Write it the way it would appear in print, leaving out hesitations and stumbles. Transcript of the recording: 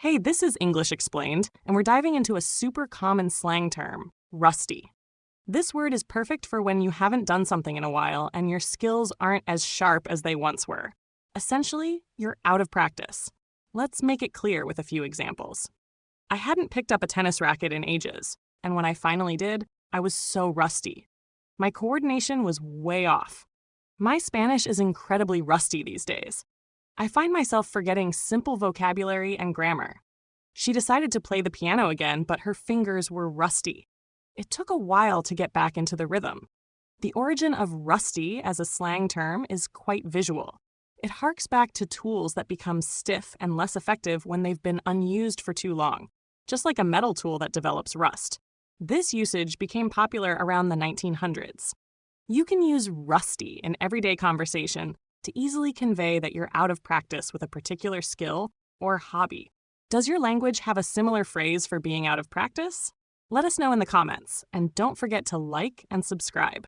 Hey, this is English Explained, and we're diving into a super common slang term, rusty. This word is perfect for when you haven't done something in a while and your skills aren't as sharp as they once were. Essentially, you're out of practice. Let's make it clear with a few examples. I hadn't picked up a tennis racket in ages, and when I finally did, I was so rusty. My coordination was way off. My Spanish is incredibly rusty these days. I find myself forgetting simple vocabulary and grammar. She decided to play the piano again, but her fingers were rusty. It took a while to get back into the rhythm. The origin of rusty as a slang term is quite visual. It harks back to tools that become stiff and less effective when they've been unused for too long, just like a metal tool that develops rust. This usage became popular around the 1900s. You can use rusty in everyday conversation to easily convey that you're out of practice with a particular skill or hobby. Does your language have a similar phrase for being out of practice? Let us know in the comments, and don't forget to like and subscribe.